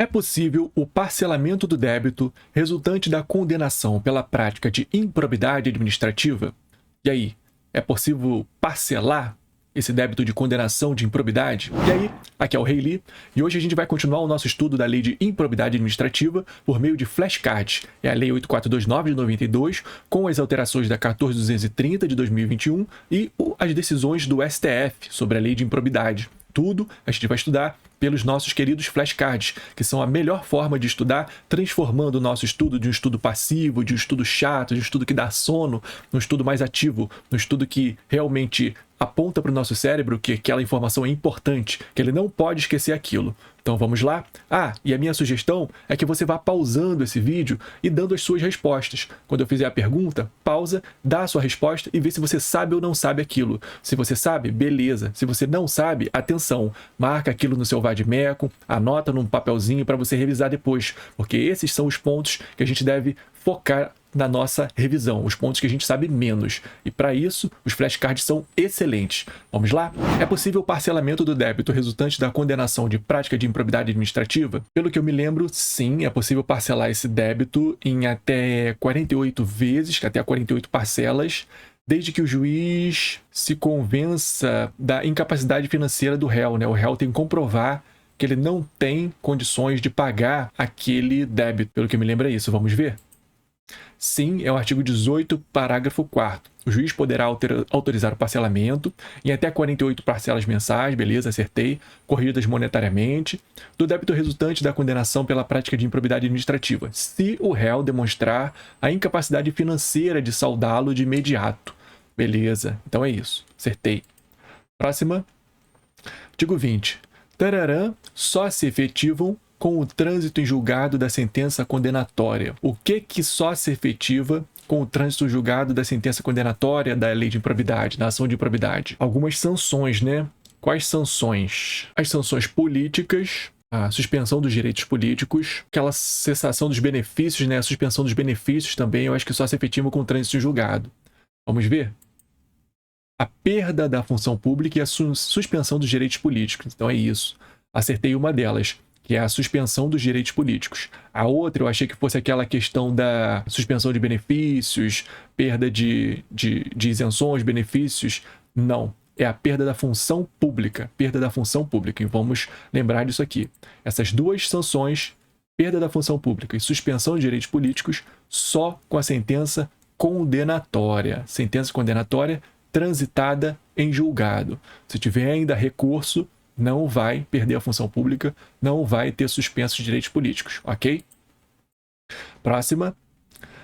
É possível o parcelamento do débito resultante da condenação pela prática de improbidade administrativa? E aí, é possível parcelar esse débito de condenação de improbidade? E aí, aqui é o Rei Li, e hoje a gente vai continuar o nosso estudo da Lei de Improbidade Administrativa por meio de flashcards. É a Lei 8429 de 92, com as alterações da 14230 de 2021 e as decisões do STF sobre a Lei de Improbidade. Tudo a gente vai estudar pelos nossos queridos flashcards, que são a melhor forma de estudar, transformando o nosso estudo de um estudo passivo, de um estudo chato, de um estudo que dá sono, num estudo mais ativo, num estudo que realmente aponta para o nosso cérebro que aquela informação é importante, que ele não pode esquecer aquilo. Então vamos lá? E a minha sugestão é que você vá pausando esse vídeo e dando as suas respostas. Quando eu fizer a pergunta, pausa, dá a sua resposta e vê se você sabe ou não sabe aquilo. Se você sabe, beleza. Se você não sabe, atenção, marca aquilo no seu vade-mecum, anota num papelzinho para você revisar depois, porque esses são os pontos que a gente deve focar na nossa revisão, os pontos que a gente sabe menos. E para isso, os flashcards são excelentes. Vamos lá? É possível o parcelamento do débito resultante da condenação de prática de improbidade administrativa? Pelo que eu me lembro, sim, é possível parcelar esse débito em até 48 vezes, até 48 parcelas, desde que o juiz se convença da incapacidade financeira do réu, né? O réu tem que comprovar que ele não tem condições de pagar aquele débito. Pelo que eu me lembro é isso. Vamos ver? Sim, é o artigo 18, parágrafo 4º. O juiz poderá autorizar o parcelamento em até 48 parcelas mensais, beleza, acertei, corrigidas monetariamente, do débito resultante da condenação pela prática de improbidade administrativa, se o réu demonstrar a incapacidade financeira de saldá-lo de imediato. Beleza, então é isso, acertei. Próxima. Artigo 20. Tararã, só se efetivam com o trânsito em julgado da sentença condenatória. O que só se efetiva com o trânsito julgado da sentença condenatória da lei de improbidade, da ação de improbidade? Algumas sanções, né? Quais sanções? As sanções políticas, a suspensão dos direitos políticos, aquela cessação dos benefícios, né? A suspensão dos benefícios também, eu acho que só se efetivam com o trânsito em julgado. Vamos ver? A perda da função pública e a suspensão dos direitos políticos. Então é isso. Acertei uma delas, que é a suspensão dos direitos políticos. A outra, eu achei que fosse aquela questão da suspensão de benefícios, perda de isenções, benefícios. Não, é a perda da função pública. Perda da função pública. E vamos lembrar disso aqui. Essas duas sanções, perda da função pública e suspensão de direitos políticos, só com a sentença condenatória. Sentença condenatória transitada em julgado. Se tiver ainda recurso, não vai perder a função pública, não vai ter suspensos de direitos políticos, ok? Próxima.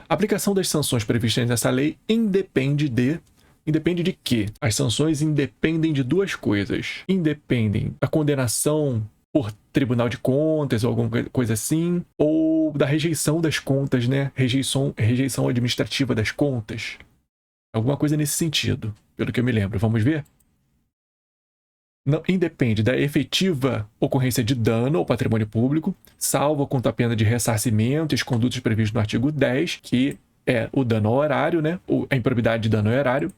A aplicação das sanções previstas nessa lei independe de quê? As sanções independem de duas coisas. Independem da condenação por Tribunal de Contas ou alguma coisa assim, ou da rejeição das contas, né? Rejeição administrativa das contas. Alguma coisa nesse sentido, pelo que eu me lembro. Vamos ver? Não, independe da efetiva ocorrência de dano ao patrimônio público, salvo contra a pena de ressarcimento e os condutos previstos no artigo 10, que é o dano ao erário, né? A improbidade de dano ao erário,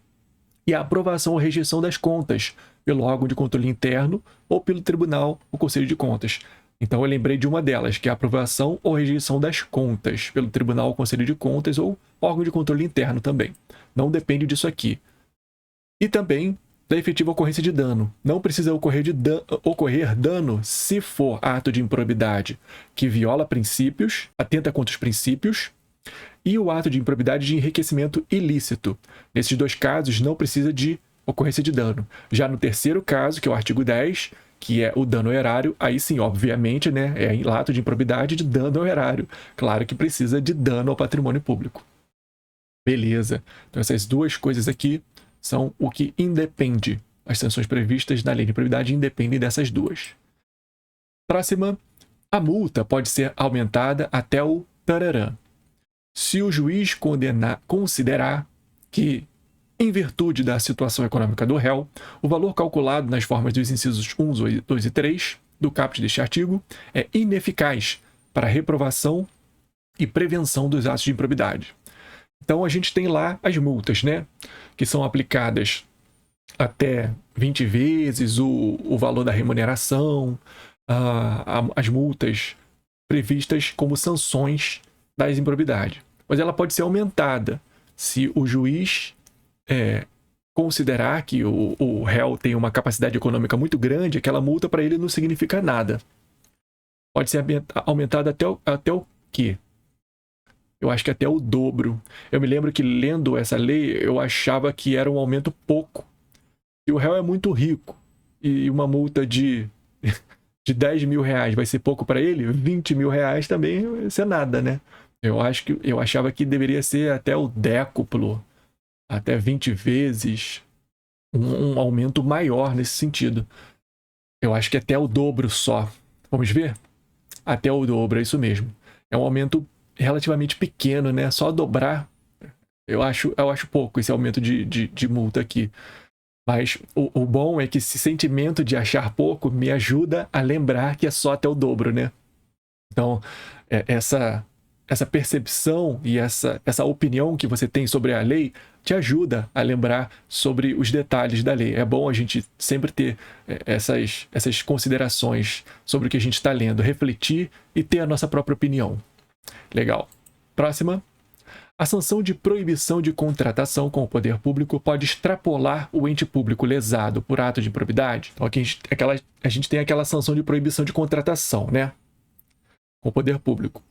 e a aprovação ou rejeição das contas pelo órgão de controle interno ou pelo tribunal, o Conselho de Contas. Então eu lembrei de uma delas, que é a aprovação ou rejeição das contas pelo tribunal, o Conselho de Contas ou órgão de controle interno também. Não depende disso aqui. E também da efetiva ocorrência de dano. Não precisa ocorrer dano se for ato de improbidade que viola princípios, atenta contra os princípios, e o ato de improbidade de enriquecimento ilícito. Nesses dois casos, não precisa de ocorrência de dano. Já no terceiro caso, que é o artigo 10, que é o dano ao erário, aí sim, obviamente, né, é ato de improbidade de dano ao erário. Claro que precisa de dano ao patrimônio público. Beleza. Então essas duas coisas aqui são o que independe. As sanções previstas na lei de improbidade independem dessas duas. Próxima. A multa pode ser aumentada até o tararã. Se o juiz considerar que, em virtude da situação econômica do réu, o valor calculado nas formas dos incisos 1, 2 e 3 do caput deste artigo é ineficaz para a reprovação e prevenção dos atos de improbidade. Então, a gente tem lá as multas, né? Que são aplicadas até 20 vezes o valor da remuneração, as multas previstas como sanções das improbidades. Mas ela pode ser aumentada se o juiz considerar que o réu tem uma capacidade econômica muito grande, aquela multa para ele não significa nada. Pode ser aumentada até o quê? Eu acho que até o dobro. Eu me lembro que lendo essa lei, eu achava que era um aumento pouco. E o réu é muito rico. E uma multa de 10 mil reais vai ser pouco para ele? 20 mil reais também vai ser nada, né? Eu achava que deveria ser até o décuplo, até 20 vezes, um aumento maior nesse sentido. Eu acho que até o dobro só. Vamos ver? Até o dobro, é isso mesmo. É um aumento relativamente pequeno, né? Só dobrar, eu acho pouco esse aumento de multa aqui. Mas o bom é que esse sentimento de achar pouco me ajuda a lembrar que é só até o dobro, né? Então, essa percepção e essa opinião que você tem sobre a lei te ajuda a lembrar sobre os detalhes da lei. É bom a gente sempre ter essas considerações sobre o que a gente está lendo, refletir e ter a nossa própria opinião. Legal. Próxima. A sanção de proibição de contratação com o poder público pode extrapolar o ente público lesado por ato de improbidade. Então, aqui a gente tem aquela sanção de proibição de contratação, né? Com o poder público.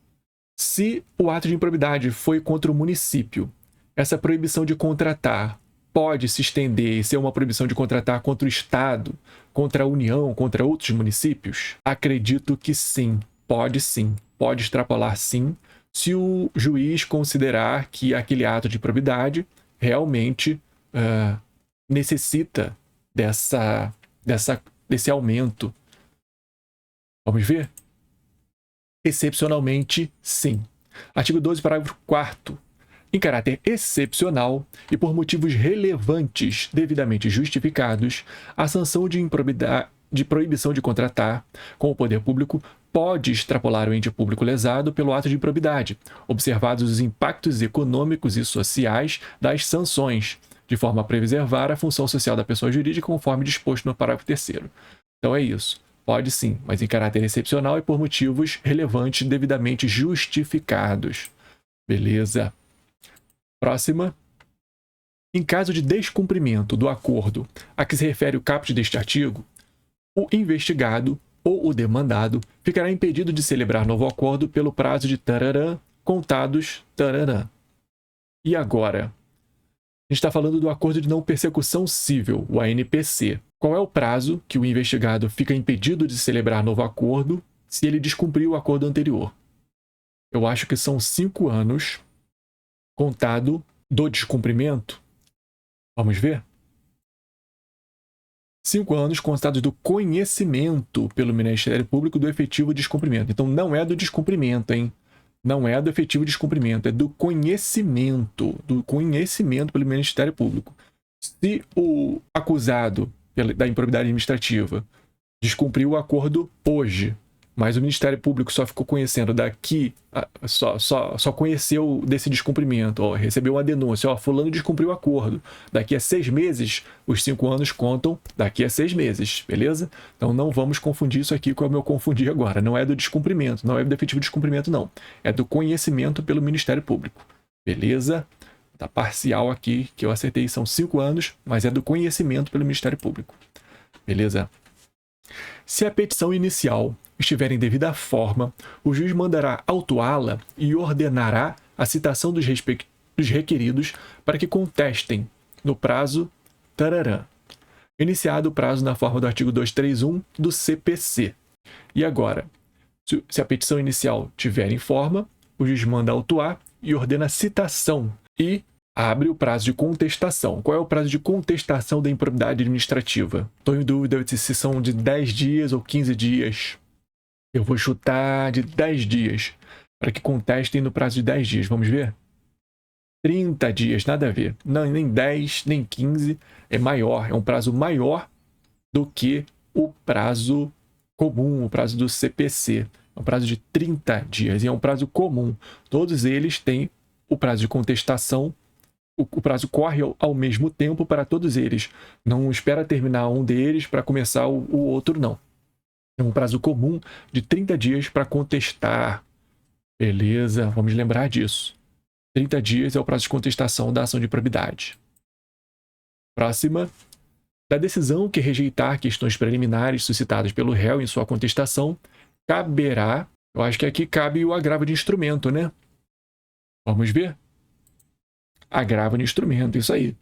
Se o ato de improbidade foi contra o município, essa proibição de contratar pode se estender e ser uma proibição de contratar contra o Estado, contra a União, contra outros municípios? Acredito que sim. Pode extrapolar sim, se o juiz considerar que aquele ato de improbidade realmente necessita desse aumento. Vamos ver? Excepcionalmente, sim. Artigo 12, parágrafo 4º. Em caráter excepcional e por motivos relevantes devidamente justificados, a sanção de proibição de contratar com o poder público pode extrapolar o ente público lesado pelo ato de improbidade, observados os impactos econômicos e sociais das sanções, de forma a preservar a função social da pessoa jurídica conforme disposto no parágrafo 3º. Então é isso. Pode sim, mas em caráter excepcional e por motivos relevantes devidamente justificados. Beleza. Próxima. Em caso de descumprimento do acordo a que se refere o caput deste artigo, o investigado ou o demandado ficará impedido de celebrar novo acordo pelo prazo de tararã, contados tararã. E agora? A gente está falando do acordo de não persecução civil, o ANPC. Qual é o prazo que o investigado fica impedido de celebrar novo acordo se ele descumprir o acordo anterior? Eu acho que são 5 anos contado do descumprimento. Vamos ver? 5 anos constados do conhecimento pelo Ministério Público do efetivo descumprimento. Então, não é do descumprimento, hein? Não é do efetivo descumprimento, é do conhecimento pelo Ministério Público. Se o acusado da improbidade administrativa descumpriu o acordo hoje, mas o Ministério Público só ficou conhecendo só conheceu desse descumprimento, recebeu uma denúncia, fulano descumpriu o acordo. Daqui a 6 meses, os 5 anos contam daqui a 6 meses, beleza? Então não vamos confundir isso aqui com o que eu confundi agora. Não é do descumprimento, não é do efetivo descumprimento, não. É do conhecimento pelo Ministério Público, beleza? Tá parcial aqui, que eu acertei, são 5 anos, mas é do conhecimento pelo Ministério Público, beleza? Se a petição inicial estiver em devida forma, o juiz mandará autuá-la e ordenará a citação dos requeridos para que contestem no prazo tararã, iniciado o prazo na forma do artigo 231 do CPC. E agora, se a petição inicial tiver em forma, o juiz manda autuar e ordena a citação e abre o prazo de contestação. Qual é o prazo de contestação da improbidade administrativa? Estou em dúvida se são de 10 dias ou 15 dias. Eu vou chutar de 10 dias, para que contestem no prazo de 10 dias. Vamos ver? 30 dias, nada a ver. Não, nem 10, nem 15. É maior, é um prazo maior do que o prazo comum, o prazo do CPC. É um prazo de 30 dias e é um prazo comum. Todos eles têm o prazo de contestação. O prazo corre ao mesmo tempo para todos eles. Não espera terminar um deles para começar o outro, não. Tem um prazo comum de 30 dias para contestar. Beleza, vamos lembrar disso. 30 dias é o prazo de contestação da ação de improbidade. Próxima. Da decisão que rejeitar questões preliminares suscitadas pelo réu em sua contestação, caberá, eu acho que aqui cabe o agravo de instrumento, né? Vamos ver? Agravo de instrumento, isso aí.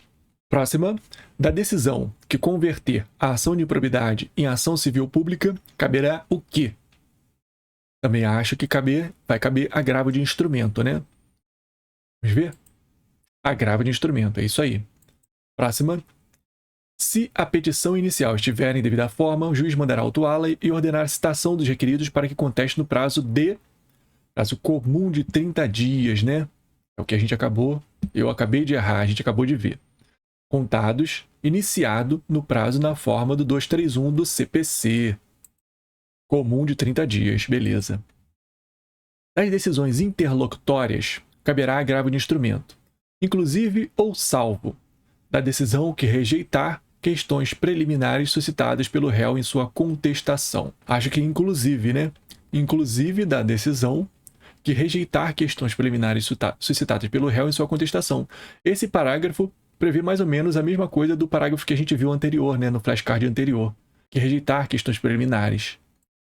Próxima. Da decisão que converter a ação de improbidade em ação civil pública, caberá o quê? Também acho que vai caber agravo de instrumento, né? Vamos ver? Agravo de instrumento, é isso aí. Próxima. Se a petição inicial estiver em devida forma, o juiz mandará autuá-la e ordenar a citação dos requeridos para que conteste no prazo comum de 30 dias, né? É o que eu acabei de errar, a gente acabou de ver. Contados, iniciado no prazo na forma do 231 do CPC. Comum de 30 dias, beleza. Nas decisões interlocutórias, caberá agravo de instrumento, inclusive ou salvo, da decisão que rejeitar questões preliminares suscitadas pelo réu em sua contestação. Acho que inclusive, né? Inclusive da decisão que rejeitar questões preliminares suscitadas pelo réu em sua contestação. Esse parágrafo prevê mais ou menos a mesma coisa do parágrafo que a gente viu anterior, né? No flashcard anterior. Que rejeitar questões preliminares.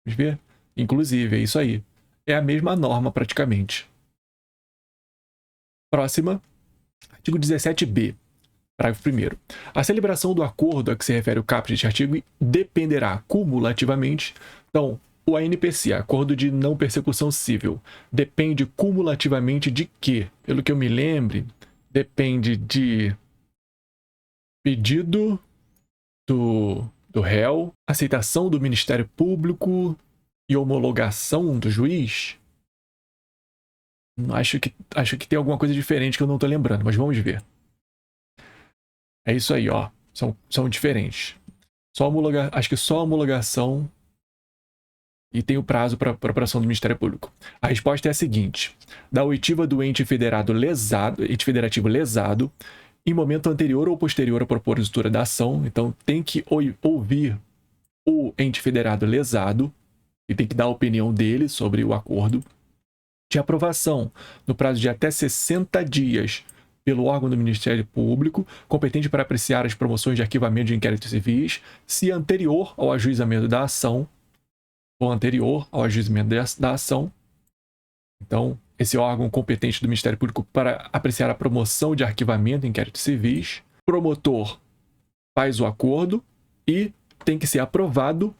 Vamos ver? Inclusive, é isso aí. É a mesma norma praticamente. Próxima. Artigo 17b. Parágrafo 1º. A celebração do acordo a que se refere o caput deste artigo dependerá cumulativamente. Então, o ANPC, Acordo de Não Persecução Civil, depende cumulativamente de quê? Pelo que eu me lembre, depende de pedido do réu, aceitação do Ministério Público e homologação do juiz. Acho que tem alguma coisa diferente que eu não estou lembrando, mas vamos ver. É isso aí, ó. São diferentes. Acho que só a homologação e tem o prazo para aprovação do Ministério Público. A resposta é a seguinte. Da oitiva do ente federativo lesado, em momento anterior ou posterior à propositura da ação, então tem que ouvir o ente federado lesado e tem que dar a opinião dele sobre o acordo, de aprovação no prazo de até 60 dias pelo órgão do Ministério Público, competente para apreciar as promoções de arquivamento de inquéritos civis, se anterior ao ajuizamento da ação, ou anterior ao ajuizamento da ação. Então, esse órgão competente do Ministério Público para apreciar a promoção de arquivamento de inquéritos civis, promotor faz o acordo e tem que ser aprovado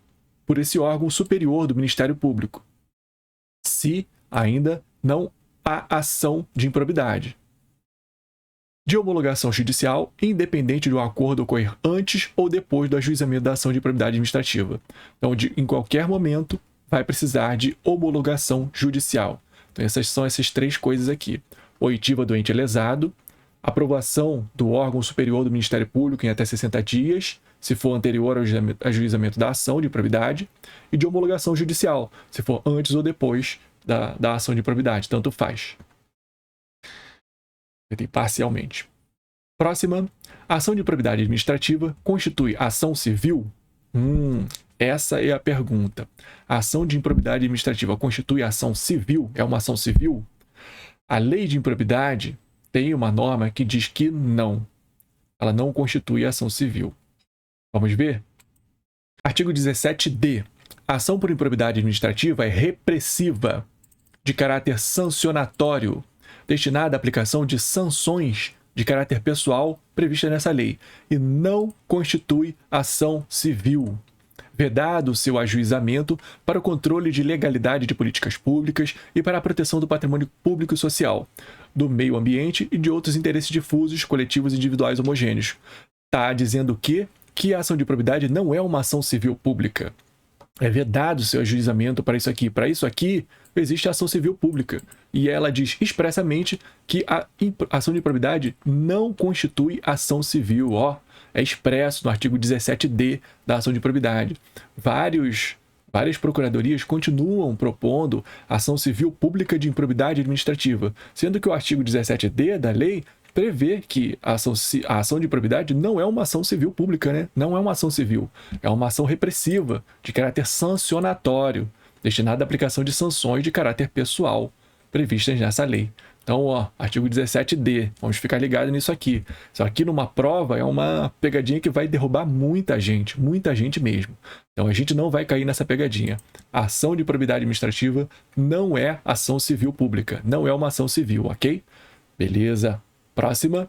por esse órgão superior do Ministério Público, se ainda não há ação de improbidade. De homologação judicial, independente do acordo ocorrer antes ou depois do ajuizamento da ação de improbidade administrativa. Então, em qualquer momento, vai precisar de homologação judicial. Então, são essas três coisas aqui. Oitiva do ente lesado, aprovação do órgão superior do Ministério Público em até 60 dias, se for anterior ao ajuizamento da ação de improbidade, e de homologação judicial, se for antes ou depois da ação de improbidade, tanto faz. Parcialmente. Próxima. A ação de improbidade administrativa constitui ação civil? Essa é a pergunta. A ação de improbidade administrativa constitui ação civil? É uma ação civil? A lei de improbidade tem uma norma que diz que não. Ela não constitui ação civil. Vamos ver? Artigo 17d. A ação por improbidade administrativa é repressiva, de caráter sancionatório, destinada à aplicação de sanções de caráter pessoal prevista nessa lei, e não constitui ação civil, vedado seu ajuizamento para o controle de legalidade de políticas públicas e para a proteção do patrimônio público e social, do meio ambiente e de outros interesses difusos, coletivos e individuais homogêneos. Está dizendo que a ação de improbidade não é uma ação civil pública. É vedado seu ajuizamento para isso aqui. Para isso aqui, existe ação civil pública. E ela diz expressamente que a ação de improbidade não constitui ação civil. É expresso no artigo 17d da ação de improbidade. Várias procuradorias continuam propondo ação civil pública de improbidade administrativa, sendo que o artigo 17d da lei prevê que a ação de improbidade não é uma ação civil pública, né? Não é uma ação civil, é uma ação repressiva, de caráter sancionatório, destinada à aplicação de sanções de caráter pessoal, previstas nessa lei. Então, ó, artigo 17D, vamos ficar ligados nisso aqui. Isso aqui numa prova é uma pegadinha que vai derrubar muita gente mesmo. Então, a gente não vai cair nessa pegadinha. A ação de improbidade administrativa não é ação civil pública, não é uma ação civil, ok? Beleza. Próxima.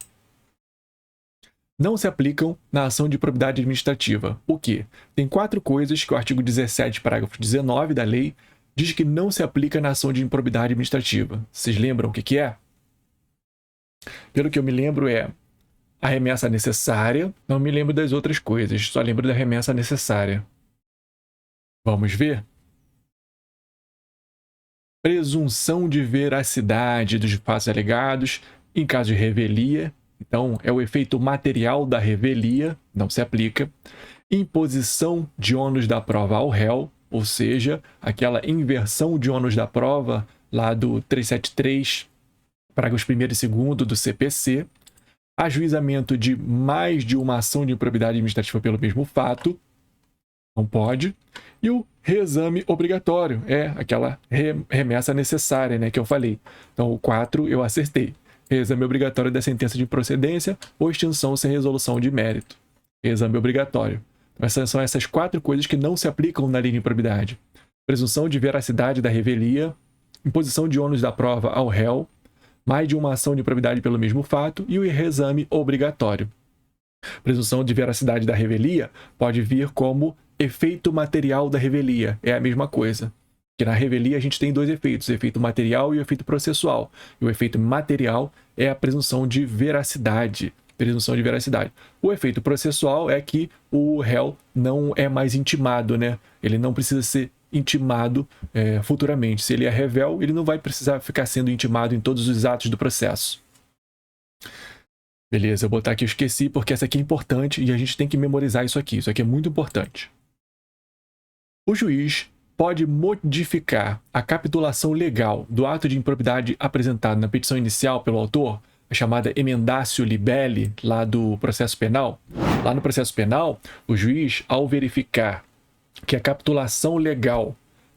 Não se aplicam na ação de improbidade administrativa. O quê? Tem 4 coisas que o artigo 17, parágrafo 19 da lei diz que não se aplica na ação de improbidade administrativa. Vocês lembram o que é? Pelo que eu me lembro é a remessa necessária. Não me lembro das outras coisas, só lembro da remessa necessária. Vamos ver? Presunção de veracidade dos fatos alegados em caso de revelia. Então, é o efeito material da revelia, não se aplica. Imposição de ônus da prova ao réu, ou seja, aquela inversão de ônus da prova lá do 373, parágrafos 1º e 2º do CPC. Ajuizamento de mais de uma ação de improbidade administrativa pelo mesmo fato, não pode. E o reexame obrigatório, é aquela remessa necessária, né, que eu falei. Então, o 4 eu acertei. Reexame obrigatório da sentença de improcedência ou extinção sem resolução de mérito. Reexame obrigatório. Essas são essas 4 coisas que não se aplicam na lei de improbidade. Presunção de veracidade da revelia, imposição de ônus da prova ao réu, mais de uma ação de improbidade pelo mesmo fato e o reexame obrigatório. Presunção de veracidade da revelia pode vir como efeito material da revelia. É a mesma coisa. Porque na revelia a gente tem 2 efeitos, o efeito material e o efeito processual. E o efeito material é a presunção de veracidade. Presunção de veracidade. O efeito processual é que o réu não é mais intimado, né? Ele não precisa ser intimado futuramente. Se ele é revel, ele não vai precisar ficar sendo intimado em todos os atos do processo. Beleza, eu vou botar aqui, eu esqueci, porque essa aqui é importante e a gente tem que memorizar isso aqui. Isso aqui é muito importante. O juiz pode modificar a capitulação legal do ato de improbidade apresentado na petição inicial pelo autor, a chamada emendatio libelli, lá do processo penal. Lá no processo penal, o juiz, ao verificar que a capitulação legal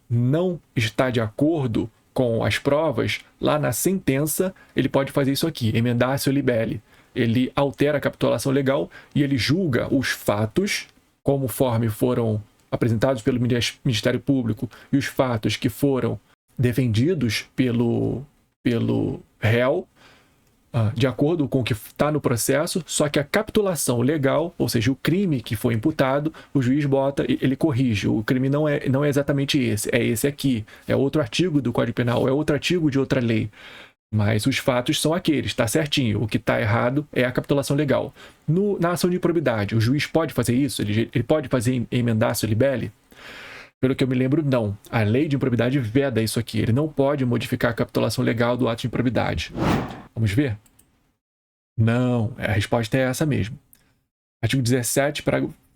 não está de acordo com as provas, lá na sentença, ele pode fazer isso aqui, emendatio libelli. Ele altera a capitulação legal e ele julga os fatos, conforme foram apresentados pelo Ministério Público, e os fatos que foram defendidos pelo réu, de acordo com o que está no processo, só que a capitulação legal, ou seja, o crime que foi imputado, o juiz bota, ele corrige. O crime não é exatamente esse, é esse aqui, é outro artigo do Código Penal, é outro artigo de outra lei. Mas os fatos são aqueles, está certinho. O que está errado é a capitulação legal. Na ação de improbidade, o juiz pode fazer isso? Ele pode fazer emendatio libelli? Pelo que eu me lembro, não. A lei de improbidade veda isso aqui. Ele não pode modificar a capitulação legal do ato de improbidade. Vamos ver? Não, a resposta é essa mesmo. Artigo 17,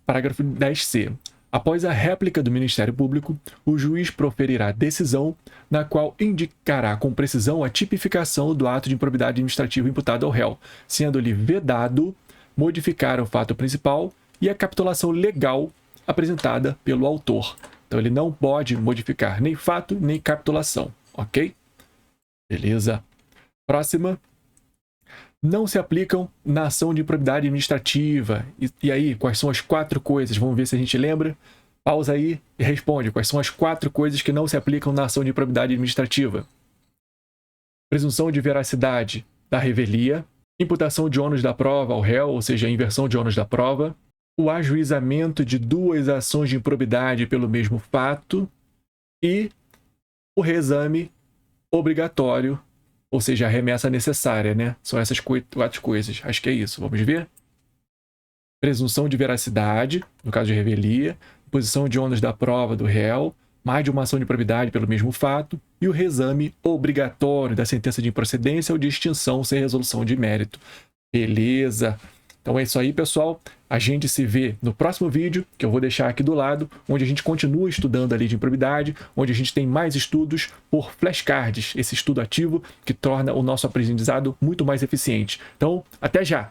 parágrafo 10c. Após a réplica do Ministério Público, o juiz proferirá decisão na qual indicará com precisão a tipificação do ato de improbidade administrativa imputado ao réu, sendo-lhe vedado modificar o fato principal e a capitulação legal apresentada pelo autor. Então, ele não pode modificar nem fato, nem capitulação, ok? Beleza. Próxima. Não se aplicam na ação de improbidade administrativa. E aí, quais são as 4 coisas? Vamos ver se a gente lembra. Pausa aí e responde. Quais são as 4 coisas que não se aplicam na ação de improbidade administrativa? Presunção de veracidade da revelia. Imputação de ônus da prova ao réu, ou seja, a inversão de ônus da prova. O ajuizamento de 2 ações de improbidade pelo mesmo fato. E o reexame obrigatório, ou seja, a remessa necessária, né? São essas 4 coisas. Acho que é isso. Vamos ver? Presunção de veracidade, no caso de revelia, imposição de ônus da prova do réu, mais de uma ação de improbidade pelo mesmo fato, e o reexame obrigatório da sentença de improcedência ou de extinção sem resolução de mérito. Beleza. Então é isso aí, pessoal. A gente se vê no próximo vídeo, que eu vou deixar aqui do lado, onde a gente continua estudando a lei de improbidade, onde a gente tem mais estudos por flashcards, esse estudo ativo que torna o nosso aprendizado muito mais eficiente. Então, até já!